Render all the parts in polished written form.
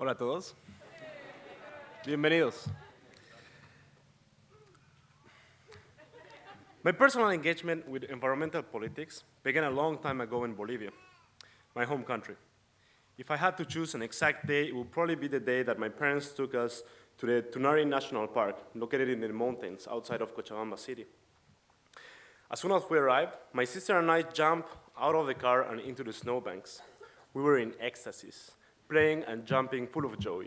Hola a todos. Bienvenidos. My personal engagement with environmental politics began a long time ago in Bolivia, my home country. If I had to choose an exact day, it would probably be the day that my parents took us to the Honorary National Park, located in the mountains outside of Cochabamba City. As soon as we arrived, my sister and I jumped out of the car and into the snowbanks. We were in ecstasies, playing and jumping full of joy.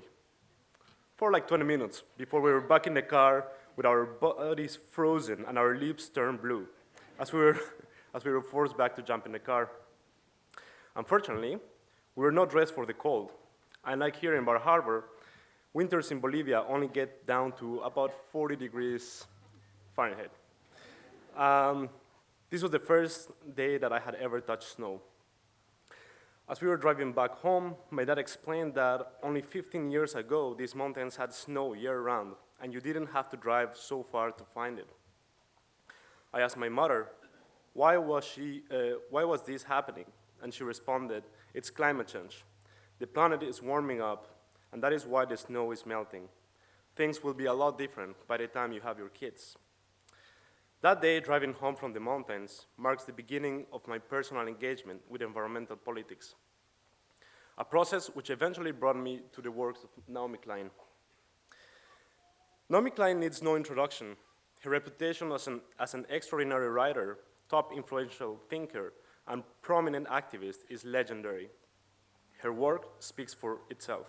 For like 20 minutes before we were back in the car with our bodies frozen and our lips turned blue as we were, as we were forced back to jump in the car. Unfortunately, we were not dressed for the cold. Unlike here in Bar Harbor, winters in Bolivia only get down to about 40 degrees Fahrenheit. This was the first day that I had ever touched snow. As we were driving back home, my dad explained that only 15 years ago, these mountains had snow year-round, and you didn't have to drive so far to find it. I asked my mother, why was this happening? And she responded, it's climate change. The planet is warming up, and that is why the snow is melting. Things will be a lot different by the time you have your kids. That day, driving home from the mountains marks the beginning of my personal engagement with environmental politics, a process which eventually brought me to the works of Naomi Klein. Naomi Klein needs no introduction. Her reputation as an extraordinary writer, top influential thinker, and prominent activist is legendary. Her work speaks for itself.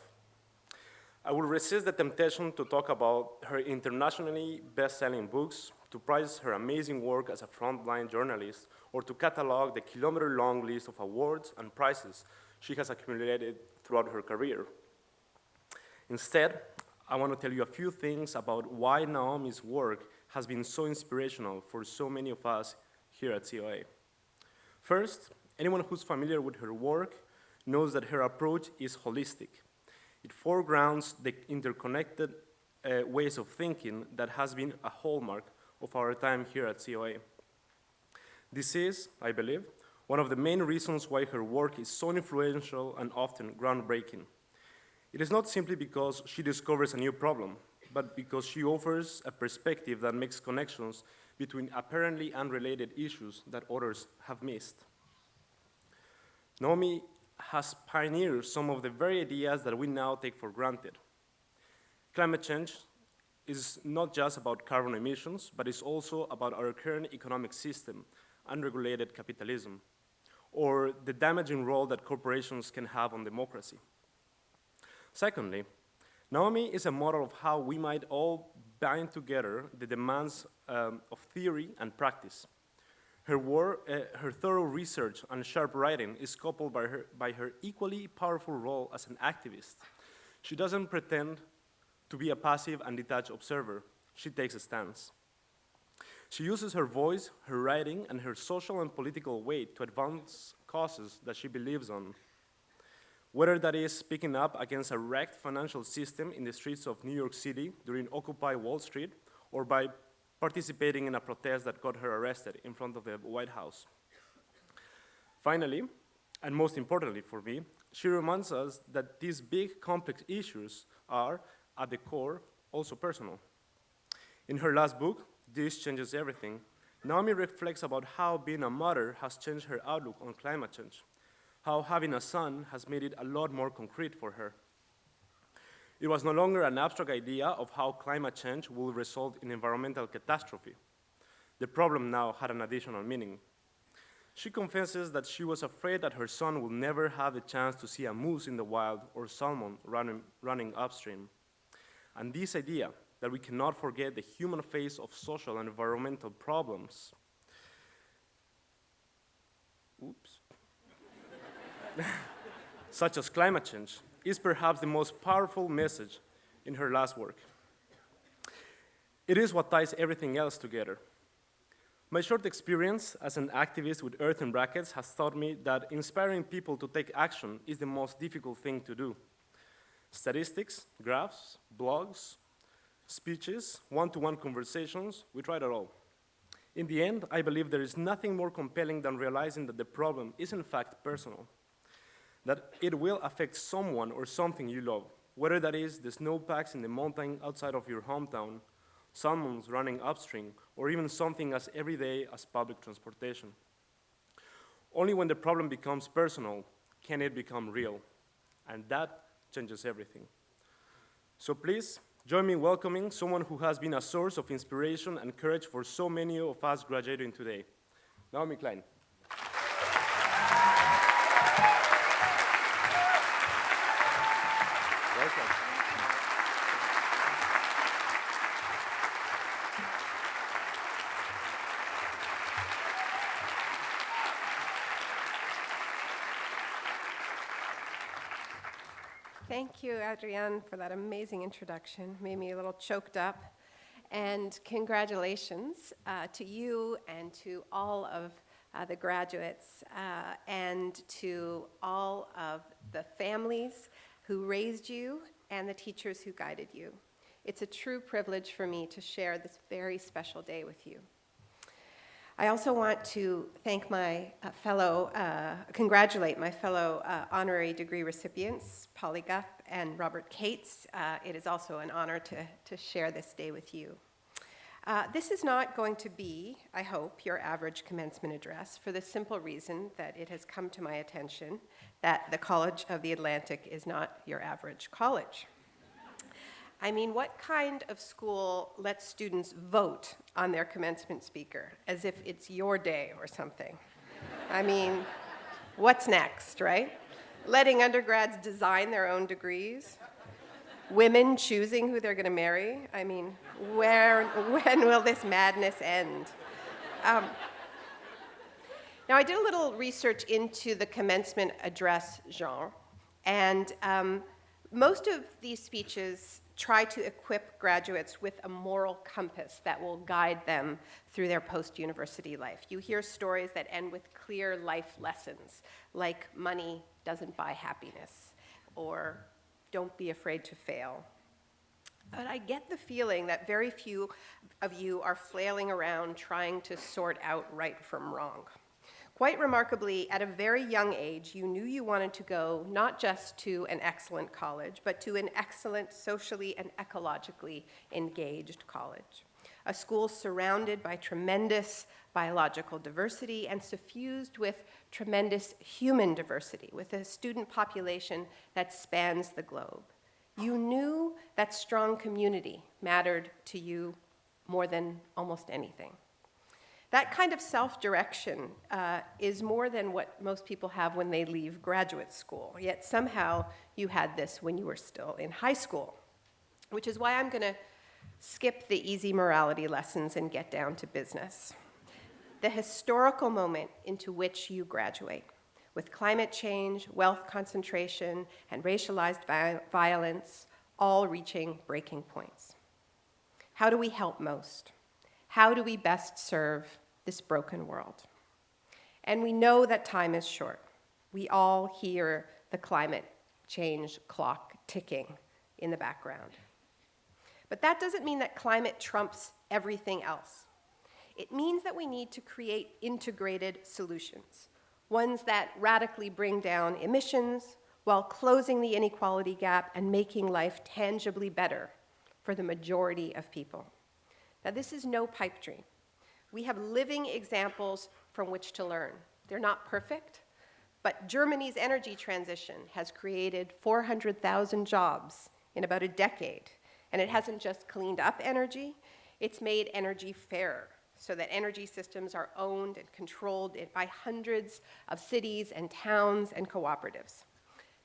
I will resist the temptation to talk about her internationally best-selling books, to praise her amazing work as a frontline journalist, or to catalog the kilometer-long list of awards and prizes she has accumulated throughout her career. Instead, I want to tell you a few things about why Naomi's work has been so inspirational for so many of us here at COA. First, anyone who's familiar with her work knows that her approach is holistic. It foregrounds the interconnected ways of thinking that has been a hallmark of our time here at COA. This is, I believe, one of the main reasons why her work is so influential and often groundbreaking. It is not simply because she discovers a new problem, but because she offers a perspective that makes connections between apparently unrelated issues that others have missed. Naomi has pioneered some of the very ideas that we now take for granted. Climate change is not just about carbon emissions, but it's also about our current economic system, unregulated capitalism, or the damaging role that corporations can have on democracy. Secondly, Naomi is a model of how we might all bind together the demands of theory and practice. Her thorough research and sharp writing is coupled by her equally powerful role as an activist. She doesn't pretend to be a passive and detached observer. She takes a stance. She uses her voice, her writing, and her social and political weight to advance causes that she believes on. Whether that is speaking up against a wrecked financial system in the streets of New York City during Occupy Wall Street, or by participating in a protest that got her arrested in front of the White House. Finally, and most importantly for me, she reminds us that these big, complex issues are, at the core, also personal. In her last book, This Changes Everything, Naomi reflects about how being a mother has changed her outlook on climate change, how having a son has made it a lot more concrete for her. It was no longer an abstract idea of how climate change will result in environmental catastrophe. The problem now had an additional meaning. She confesses that she was afraid that her son will never have the chance to see a moose in the wild or salmon running upstream. And this idea that we cannot forget the human face of social and environmental problems, such as climate change, is perhaps the most powerful message in her last work. It is what ties everything else together. My short experience as an activist with Earth in Brackets has taught me that inspiring people to take action is the most difficult thing to do. Statistics, graphs, blogs, speeches, one-to-one conversations, we tried it all. In the end, I believe there is nothing more compelling than realizing that the problem is in fact personal, that it will affect someone or something you love, whether that is the snowpacks in the mountain outside of your hometown, salmons running upstream, or even something as everyday as public transportation. Only when the problem becomes personal can it become real, and that changes everything. So please, join me in welcoming someone who has been a source of inspiration and courage for so many of us graduating today, Naomi Klein. Welcome. Thank you, Adrienne, for that amazing introduction. Made me a little choked up. And congratulations to you and to all of the graduates and to all of the families who raised you and the teachers who guided you. It's a true privilege for me to share this very special day with you. I also want to thank my congratulate my fellow honorary degree recipients, Polly Guff and Robert Cates. It is also an honor to share this day with you. This is not going to be, I hope, your average commencement address for the simple reason that it has come to my attention that the College of the Atlantic is not your average college. I mean, what kind of school lets students vote on their commencement speaker as if it's your day or something? I mean, what's next, right? Letting undergrads design their own degrees? Women choosing who they're going to marry? I mean, when will this madness end? Now, I did a little research into the commencement address genre, and most of these speeches try to equip graduates with a moral compass that will guide them through their post-university life. You hear stories that end with clear life lessons, like money doesn't buy happiness, or don't be afraid to fail. But I get the feeling that very few of you are flailing around trying to sort out right from wrong. Quite remarkably, at a very young age, you knew you wanted to go not just to an excellent college, but to an excellent socially and ecologically engaged college. A school surrounded by tremendous biological diversity and suffused with tremendous human diversity, with a student population that spans the globe. You knew that strong community mattered to you more than almost anything. That kind of self-direction is more than what most people have when they leave graduate school, yet somehow you had this when you were still in high school, which is why I'm going to skip the easy morality lessons and get down to business. The historical moment into which you graduate, with climate change, wealth concentration, and racialized violence all reaching breaking points. How do we help most? How do we best serve this broken world? And we know that time is short. We all hear the climate change clock ticking in the background. But that doesn't mean that climate trumps everything else. It means that we need to create integrated solutions, ones that radically bring down emissions while closing the inequality gap and making life tangibly better for the majority of people. Now, this is no pipe dream. We have living examples from which to learn. They're not perfect, but Germany's energy transition has created 400,000 jobs in about a decade. And it hasn't just cleaned up energy, it's made energy fairer, so that energy systems are owned and controlled by hundreds of cities and towns and cooperatives.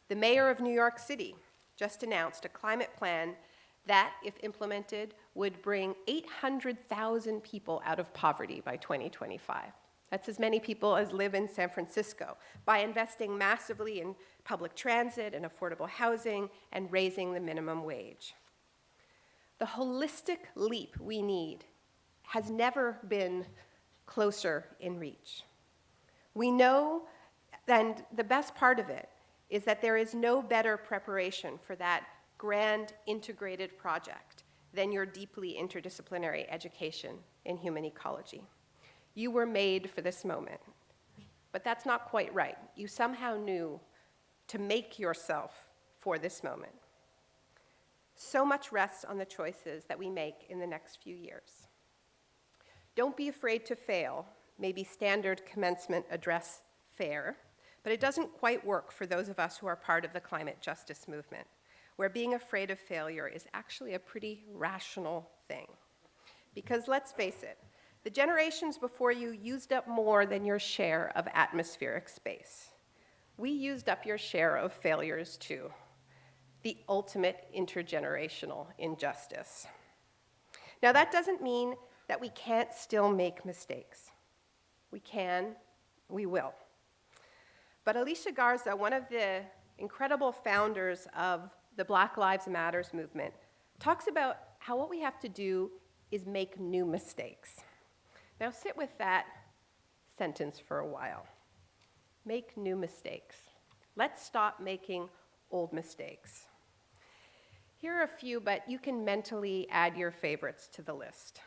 The mayor of New York City just announced a climate plan that, if implemented, would bring 800,000 people out of poverty by 2025. That's as many people as live in San Francisco, by investing massively in public transit and affordable housing and raising the minimum wage. The holistic leap we need has never been closer in reach. We know, and the best part of it is that there is no better preparation for that grand integrated project than your deeply interdisciplinary education in human ecology. You were made for this moment, but that's not quite right. You somehow knew to make yourself for this moment. So much rests on the choices that we make in the next few years. Don't be afraid to fail, may be standard commencement address fare, but it doesn't quite work for those of us who are part of the climate justice movement, where being afraid of failure is actually a pretty rational thing. Because let's face it, the generations before you used up more than your share of atmospheric space. We used up your share of failures too, the ultimate intergenerational injustice. Now that doesn't mean that we can't still make mistakes. We can, we will. But Alicia Garza, one of the incredible founders of the Black Lives Matters movement, talks about how what we have to do is make new mistakes. Now sit with that sentence for a while. Make new mistakes. Let's stop making old mistakes. Here are a few, but you can mentally add your favorites to the list.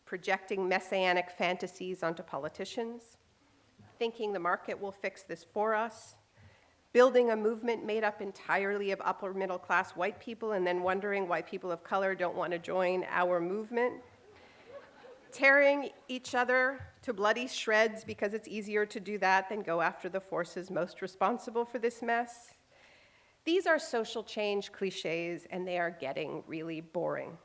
Projecting messianic fantasies onto politicians, thinking the market will fix this for us, building a movement made up entirely of upper middle class white people and then wondering why people of color don't want to join our movement, tearing each other to bloody shreds because it's easier to do that than go after the forces most responsible for this mess. These are social change cliches, and they are getting really boring.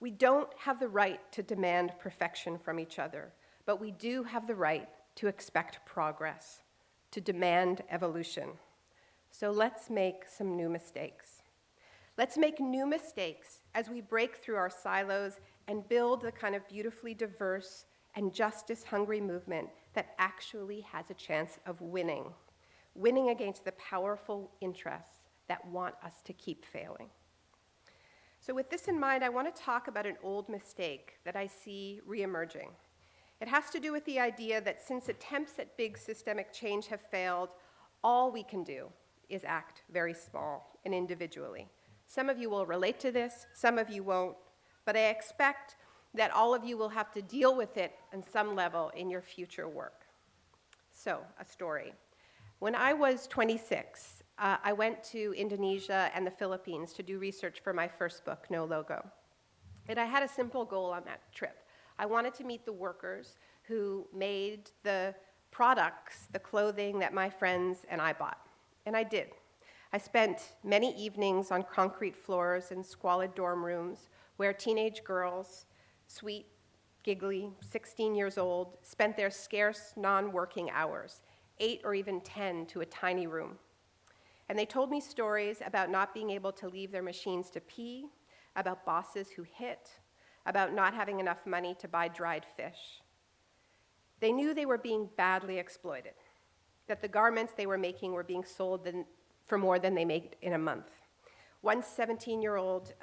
We don't have the right to demand perfection from each other, but we do have the right to expect progress, to demand evolution. So let's make some new mistakes. Let's make new mistakes as we break through our silos and build the kind of beautifully diverse and justice-hungry movement that actually has a chance of winning against the powerful interests that want us to keep failing. So with this in mind, I want to talk about an old mistake that I see reemerging. It has to do with the idea that since attempts at big systemic change have failed, all we can do is act very small and individually. Some of you will relate to this, some of you won't, but I expect that all of you will have to deal with it on some level in your future work. So, a story. When I was 26, I went to Indonesia and the Philippines to do research for my first book, No Logo. And I had a simple goal on that trip. I wanted to meet the workers who made the products, the clothing that my friends and I bought. And I did. I spent many evenings on concrete floors in squalid dorm rooms where teenage girls, sweet, giggly, 16 years old, spent their scarce non-working hours, 8 or even 10 to a tiny room. And they told me stories about not being able to leave their machines to pee, about bosses who hit, about not having enough money to buy dried fish. They knew they were being badly exploited, that the garments they were making were being sold for more than they made in a month. One 17-year-old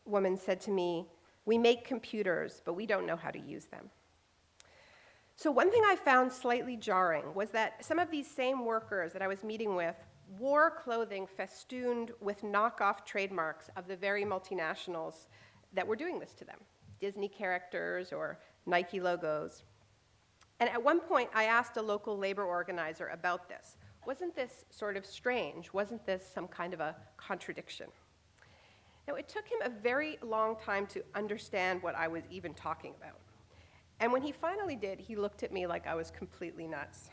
woman said to me, "We make computers, but we don't know how to use them." So one thing I found slightly jarring was that some of these same workers that I was meeting with wore clothing festooned with knockoff trademarks of the very multinationals that were doing this to them, Disney characters or Nike logos. And at one point, I asked a local labor organizer about this. Wasn't this sort of strange? Wasn't this some kind of a contradiction? Now, it took him a very long time to understand what I was even talking about. And when he finally did, he looked at me like I was completely nuts.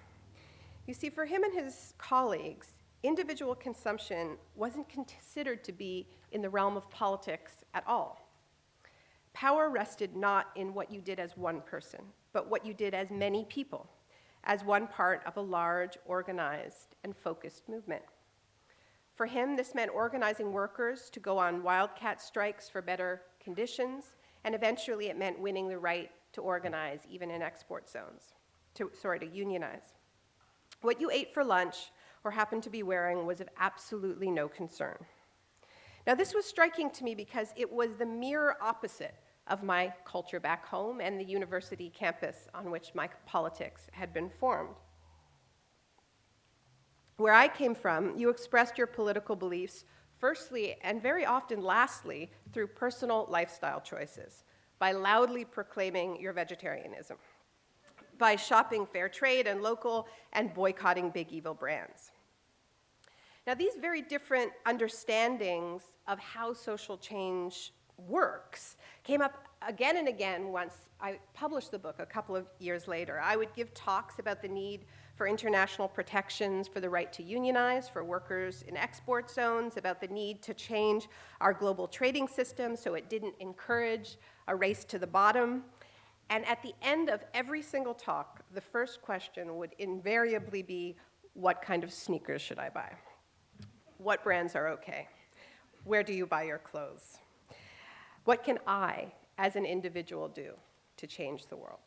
You see, for him and his colleagues, individual consumption wasn't considered to be in the realm of politics at all. Power rested not in what you did as one person, but what you did as many people, as one part of a large, organized, and focused movement. For him, this meant organizing workers to go on wildcat strikes for better conditions, and eventually it meant winning the right to organize, even in export zones, to unionize. What you ate for lunch or happened to be wearing was of absolutely no concern. Now, this was striking to me because it was the mirror opposite of my culture back home and the university campus on which my politics had been formed. Where I came from, you expressed your political beliefs firstly and very often lastly through personal lifestyle choices, by loudly proclaiming your vegetarianism, by shopping fair trade and local and boycotting big evil brands. Now, these very different understandings of how social change works came up again and again once I published the book a couple of years later. I would give talks about the need for international protections for the right to unionize for workers in export zones, about the need to change our global trading system so it didn't encourage a race to the bottom. And at the end of every single talk, the first question would invariably be, what kind of sneakers should I buy? What brands are okay? Where do you buy your clothes? What can I, as an individual, do to change the world?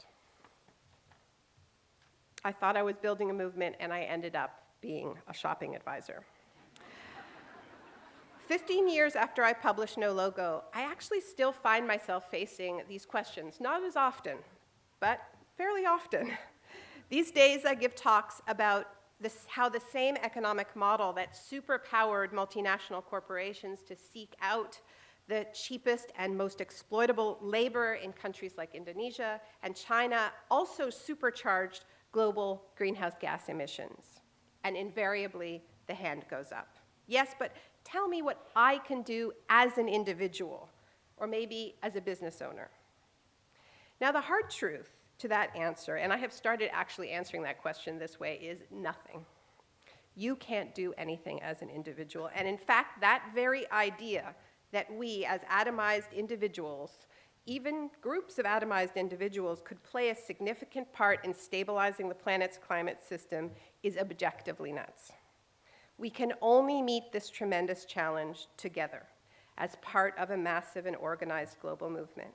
I thought I was building a movement, and I ended up being a shopping advisor. 15 years after I published No Logo, I actually still find myself facing these questions, not as often, but fairly often. These days, I give talks about how the same economic model that superpowered multinational corporations to seek out the cheapest and most exploitable labor in countries like Indonesia and China also supercharged global greenhouse gas emissions. And invariably, the hand goes up. Yes, but tell me what I can do as an individual, or maybe as a business owner. Now, the hard truth to that answer, and I have started actually answering that question this way, is nothing. You can't do anything as an individual. And in fact, that very idea that we, as atomized individuals, even groups of atomized individuals, could play a significant part in stabilizing the planet's climate system is objectively nuts. We can only meet this tremendous challenge together as part of a massive and organized global movement.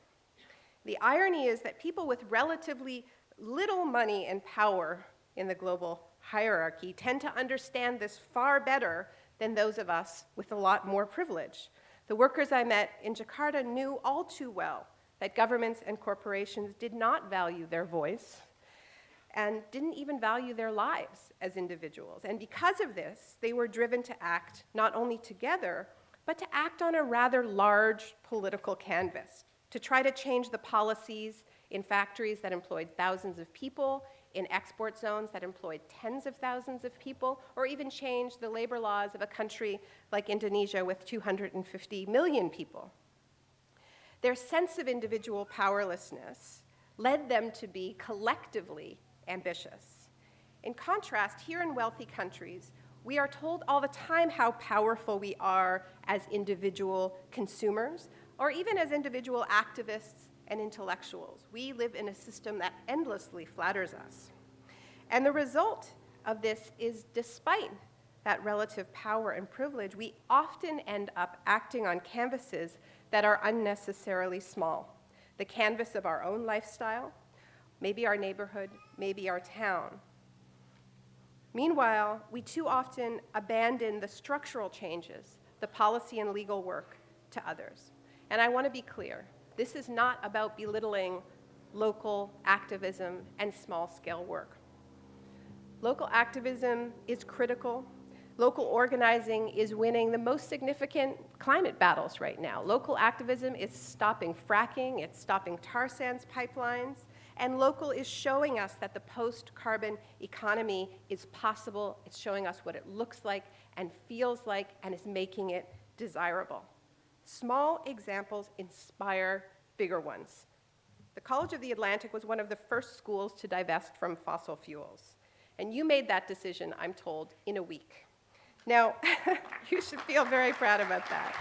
The irony is that people with relatively little money and power in the global hierarchy tend to understand this far better than those of us with a lot more privilege. The workers I met in Jakarta knew all too well that governments and corporations did not value their voice and didn't even value their lives as individuals. And because of this, they were driven to act not only together, but to act on a rather large political canvas, to try to change the policies in factories that employed thousands of people, in export zones that employed tens of thousands of people, or even change the labor laws of a country like Indonesia with 250 million people. Their sense of individual powerlessness led them to be collectively ambitious. In contrast, here in wealthy countries, we are told all the time how powerful we are as individual consumers, or even as individual activists and intellectuals. We live in a system that endlessly flatters us. And the result of this is, despite that relative power and privilege, we often end up acting on canvases that are unnecessarily small. The canvas of our own lifestyle, maybe our neighborhood, maybe our town. Meanwhile, we too often abandon the structural changes, the policy and legal work, to others. And I want to be clear, this is not about belittling local activism and small-scale work. Local activism is critical. Local organizing is winning the most significant climate battles right now. Local activism is stopping fracking, it's stopping tar sands pipelines, and local is showing us that the post-carbon economy is possible. It's showing us what it looks like and feels like and is making it desirable. Small examples inspire bigger ones. The College of the Atlantic was one of the first schools to divest from fossil fuels. And you made that decision, I'm told, in a week. Now, you should feel very proud about that.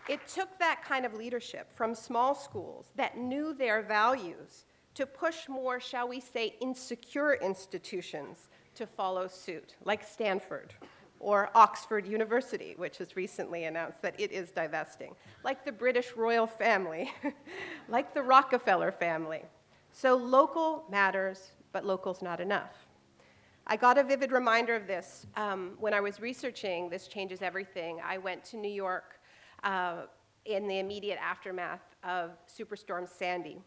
It took that kind of leadership from small schools that knew their values to push more, shall we say, insecure institutions to follow suit, like Stanford or Oxford University, which has recently announced that it is divesting, like the British royal family, like the Rockefeller family. So local matters, but local's not enough. I got a vivid reminder of this when I was researching This Changes Everything. I went to New York in the immediate aftermath of Superstorm Sandy.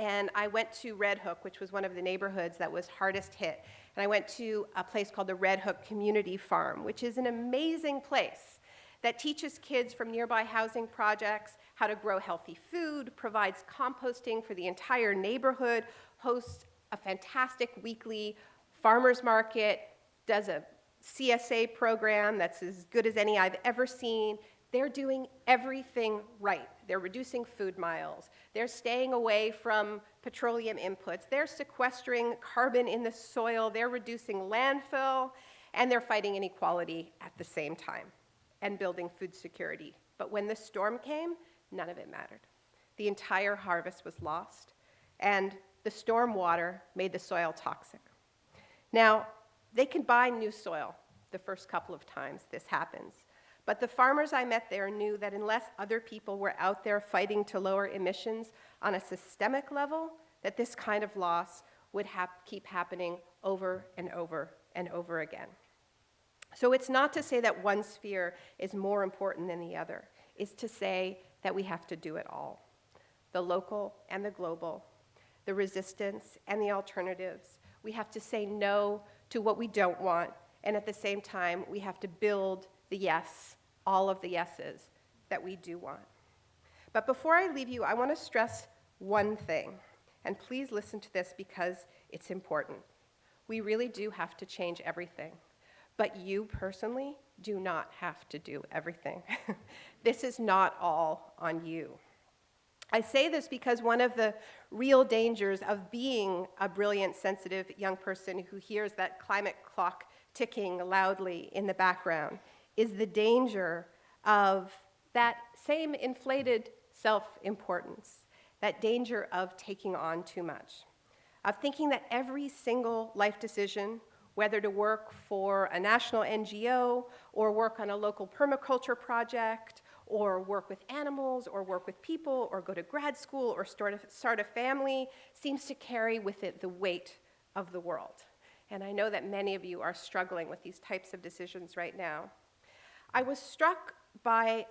And I went to Red Hook, which was one of the neighborhoods that was hardest hit. And I went to a place called the Red Hook Community Farm, which is an amazing place that teaches kids from nearby housing projects how to grow healthy food, provides composting for the entire neighborhood, hosts a fantastic weekly farmers market does a CSA program that's as good as any I've ever seen. They're doing everything right. They're reducing food miles. They're staying away from petroleum inputs. They're sequestering carbon in the soil. They're reducing landfill. And they're fighting inequality at the same time and building food security. But when the storm came, none of it mattered. The entire harvest was lost, and the storm water made the soil toxic. Now, they can buy new soil the first couple of times this happens. But the farmers I met there knew that unless other people were out there fighting to lower emissions on a systemic level, that this kind of loss would keep happening over and over and over again. So it's not to say that one sphere is more important than the other. It's to say that we have to do it all. The local and the global, the resistance and the alternatives. We have to say no to what we don't want, and at the same time, we have to build the yes, all of the yeses that we do want. But before I leave you, I want to stress one thing, and please listen to this because it's important. We really do have to change everything, but you personally do not have to do everything. This is not all on you. I say this because one of the real dangers of being a brilliant, sensitive young person who hears that climate clock ticking loudly in the background is the danger of that same inflated self-importance, that danger of taking on too much, of thinking that every single life decision, whether to work for a national NGO or work on a local permaculture project or work with animals or work with people or go to grad school or start a family, seems to carry with it the weight of the world. And I know that many of you are struggling with these types of decisions right now. I was struck by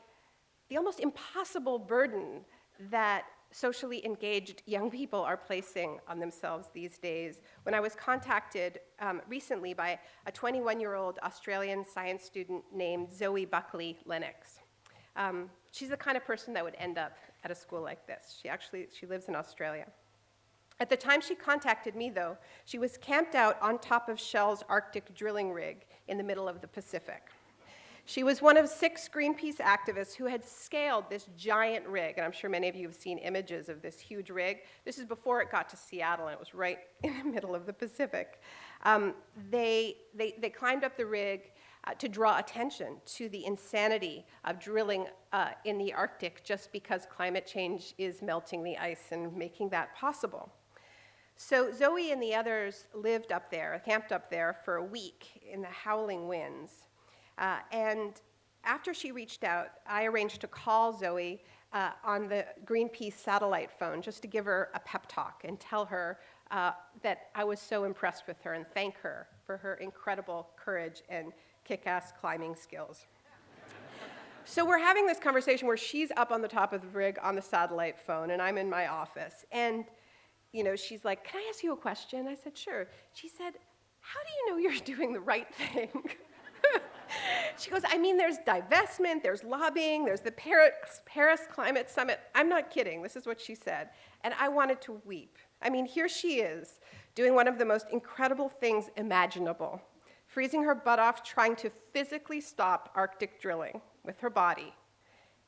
the almost impossible burden that socially engaged young people are placing on themselves these days when I was contacted recently by a 21-year-old Australian science student named Zoe Buckley Lennox. She's the kind of person that would end up at a school like this. She lives in Australia. At the time she contacted me, though, she was camped out on top of Shell's Arctic drilling rig in the middle of the Pacific. She was one of 6 Greenpeace activists who had scaled this giant rig, and I'm sure many of you have seen images of this huge rig. This is before it got to Seattle, and it was right in the middle of the Pacific. They climbed up the rig to draw attention to the insanity of drilling in the Arctic just because climate change is melting the ice and making that possible. So Zoe and the others lived up there, camped up there for a week in the howling winds. And after she reached out, I arranged to call Zoe on the Greenpeace satellite phone just to give her a pep talk and tell her that I was so impressed with her and thank her for her incredible courage and kick-ass climbing skills. So we're having this conversation where she's up on the top of the rig on the satellite phone and I'm in my office. And she's like, "Can I ask you a question?" I said, "Sure." She said, "How do you know you're doing the right thing?" She goes, "I mean, there's divestment, there's lobbying, there's the Paris Climate Summit." I'm not kidding. This is what she said. And I wanted to weep. I mean, here she is doing one of the most incredible things imaginable, freezing her butt off trying to physically stop Arctic drilling with her body.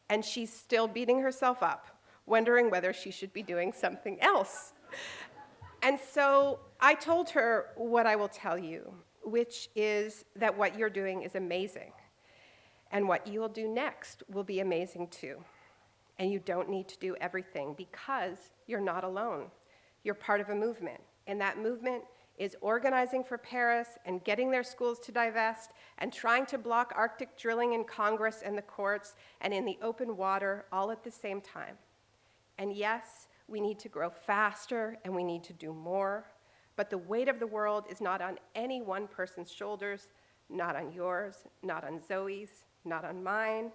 And she's still beating herself up, wondering whether she should be doing something else. And so I told her what I will tell you, which is that what you're doing is amazing. And what you will do next will be amazing too. And you don't need to do everything because you're not alone. You're part of a movement. And that movement is organizing for Paris and getting their schools to divest and trying to block Arctic drilling in Congress and the courts and in the open water all at the same time. And yes, we need to grow faster and we need to do more. But the weight of the world is not on any one person's shoulders, not on yours, not on Zoe's, not on mine.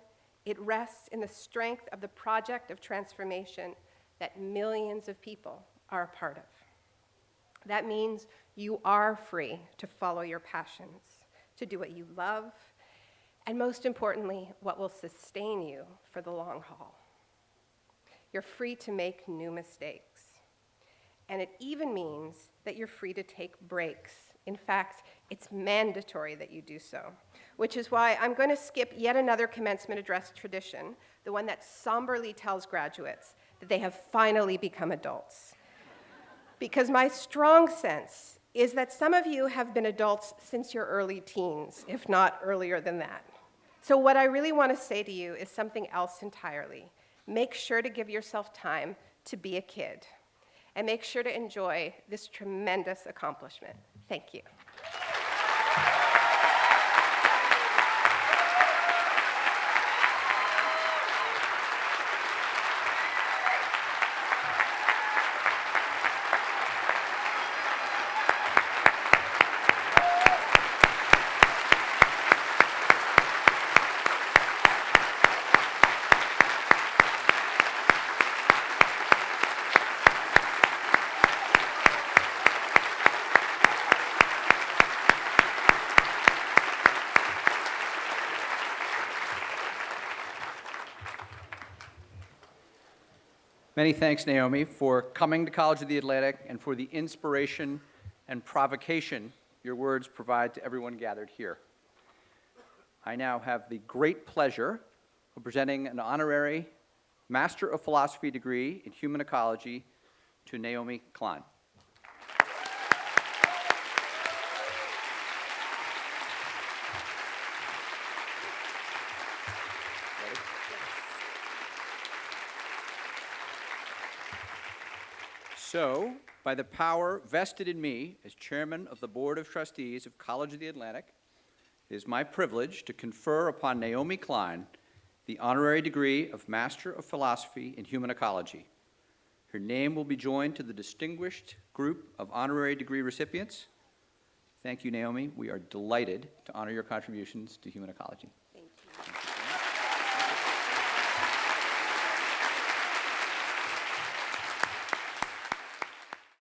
It rests in the strength of the project of transformation that millions of people are a part of. That means you are free to follow your passions, to do what you love, and most importantly, what will sustain you for the long haul. You're free to make new mistakes. And it even means that you're free to take breaks In fact, it's mandatory that you do so, which is why I'm going to skip yet another commencement address tradition, the one that somberly tells graduates that they have finally become adults. Because my strong sense is that some of you have been adults since your early teens, if not earlier than that. So what I really want to say to you is something else entirely. Make sure to give yourself time to be a kid, and make sure to enjoy this tremendous accomplishment. Thank you. Many thanks, Naomi, for coming to College of the Atlantic and for the inspiration and provocation your words provide to everyone gathered here. I now have the great pleasure of presenting an honorary Master of Philosophy degree in Human Ecology to Naomi Klein. So, by the power vested in me as chairman of the Board of Trustees of College of the Atlantic, it is my privilege to confer upon Naomi Klein the honorary degree of Master of Philosophy in Human Ecology. Her name will be joined to the distinguished group of honorary degree recipients. Thank you, Naomi. We are delighted to honor your contributions to human ecology.